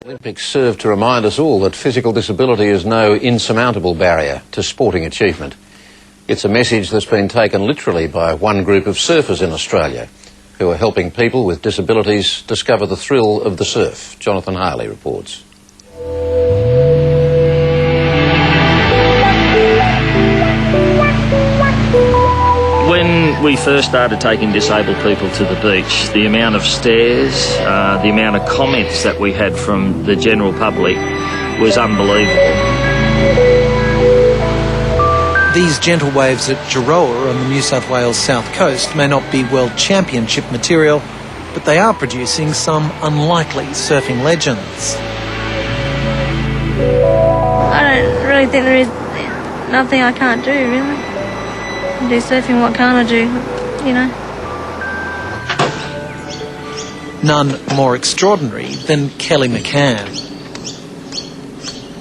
Olympics serve to remind us all that physical disability is no insurmountable barrier to sporting achievement. It's a message that's been taken literally by one group of surfers in Australia who are helping people with disabilities discover the thrill of the surf. Jonathan Harley reports. When we first started taking disabled people to the beach, the amount of stares, the amount of comments that we had from the general public was unbelievable. These gentle waves at Giroa on the New South Wales south coast may not be World Championship material, but they are producing some unlikely surfing legends. I don't really think there is nothing I can't do, really. I do surfing, what can't I do, you know? None more extraordinary than Kelly McCann.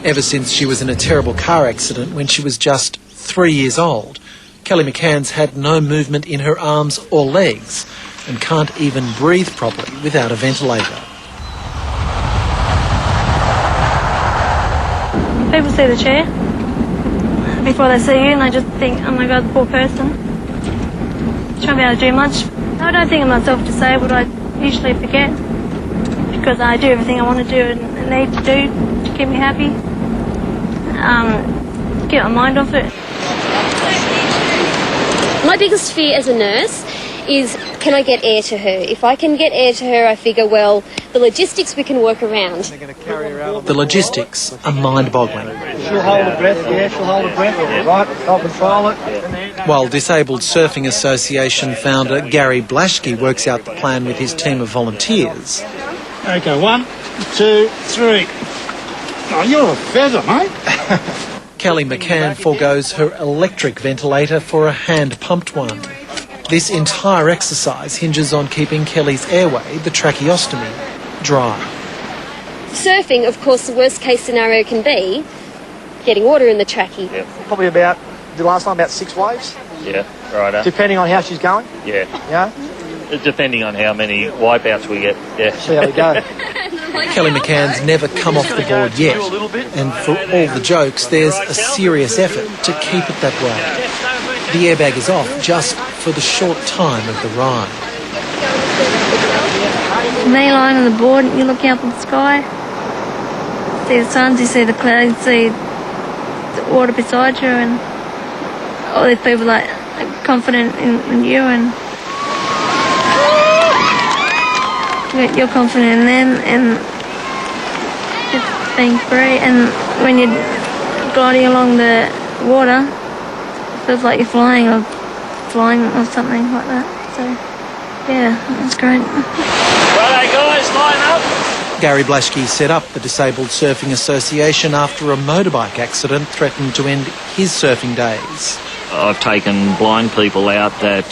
Ever since she was in a terrible car accident when she was just 3 years old, Kelly McCann's had no movement in her arms or legs and can't even breathe properly without a ventilator. People see the chair before they see you and they just think, oh my God, the poor person. Trying to be able to do much. I don't think of myself disabled. I usually forget because I do everything I want to do and need to do to keep me happy. Get my mind off it. My biggest fear as a nurse is, can I get air to her? If I can get air to her, I figure, well, the logistics we can work around. The logistics are mind-boggling. She'll hold her breath, yeah, she'll hold her breath. Right, I'll control it. While Disabled Surfing Association founder Gary Blaschke works out the plan with his team of volunteers. Okay, 1, 2, 3. Oh, you're a feather, mate. Kelly McCann forgoes her electric ventilator for a hand-pumped one. This entire exercise hinges on keeping Kelly's airway, the tracheostomy, dry. Surfing, of course, the worst case scenario can be getting water in the trachea. Yep. Probably about, the last time, about 6 waves. Yeah, right. Depending on how she's going. Yeah. Yeah? Depending on how many wipeouts we get, yeah. See how we go. Kelly McCann's never come off the board yet, and for all the jokes, there's a serious effort to keep it that way. The airbag is off just for the short time of the ride. Me lying on the board, you look up at the sky, see the suns, you see the clouds, you see the water beside you, and all these people like confident in you, and you're confident in them, and just being free. And when you're gliding along the water, it feels like you're flying or something like that. So, yeah, it's great. Righto, guys, line up. Gary Blaschke set up the Disabled Surfing Association after a motorbike accident threatened to end his surfing days. I've taken blind people out that,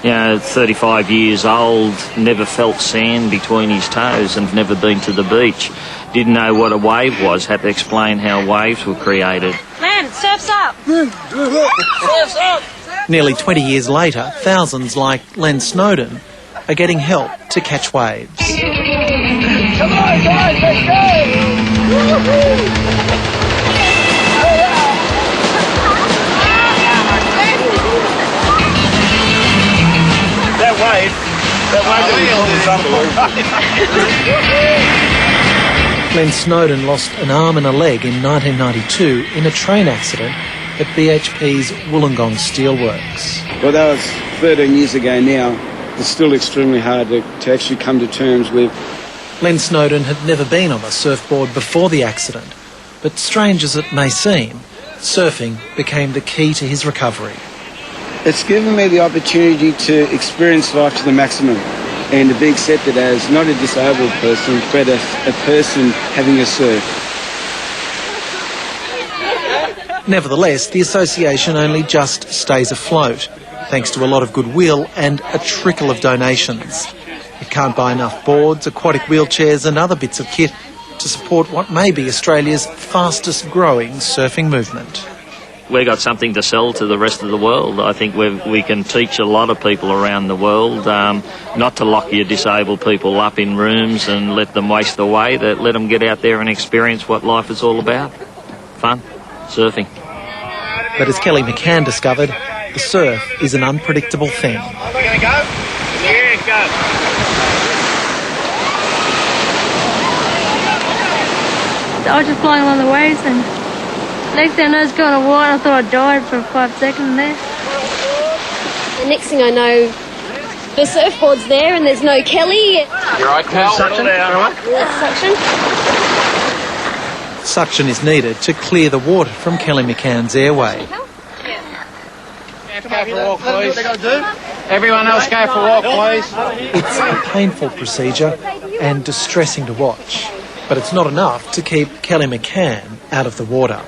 35 years old, never felt sand between his toes and never been to the beach. Didn't know what a wave was, had to explain how waves were created. Man, surf's up! Surf's up! Nearly 20 years later, thousands like Len Snowden are getting help to catch waves. Come on, guys, let's go! Len Snowden lost an arm and a leg in 1992 in a train accident at BHP's Wollongong Steelworks. Well, that was 13 years ago now. It's still extremely hard to actually come to terms with. Len Snowden had never been on a surfboard before the accident, but strange as it may seem, surfing became the key to his recovery. It's given me the opportunity to experience life to the maximum and to be accepted as not a disabled person, but a person having a surf. Nevertheless, the association only just stays afloat, thanks to a lot of goodwill and a trickle of donations. It can't buy enough boards, aquatic wheelchairs and other bits of kit to support what may be Australia's fastest growing surfing movement. we've got something to sell to the rest of the world. I think we can teach a lot of people around the world not to lock your disabled people up in rooms and let them waste away, that let them get out there and experience what life is all about. Fun, surfing. But as Kelly McCann discovered, the surf is an unpredictable thing. We're going to go? Yeah, go. I was just flying along the waves, and next thing I know, it's going to water. I thought I died for 5 seconds there. The next thing I know, the surfboard's there and there's no Kelly. You're right, Cal. Suction. Suction. Suction is needed to clear the water from Kelly McCann's airway. Go for a walk, please. Everyone else go for a walk, please. It's a painful procedure and distressing to watch, but it's not enough to keep Kelly McCann out of the water.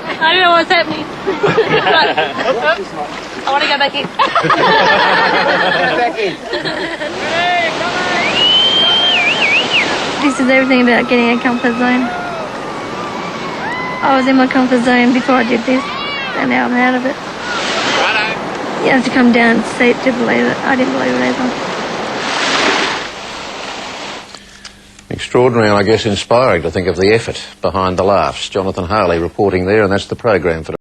I don't know what's happening. I want to go back in. This is everything about getting a comfort zone. I was in my comfort zone before I did this, and now I'm out of it. You have to come down and see it to believe it. I didn't believe it either. Extraordinary and I guess inspiring to think of the effort behind the laughs. Jonathan Harley reporting there, and that's the program for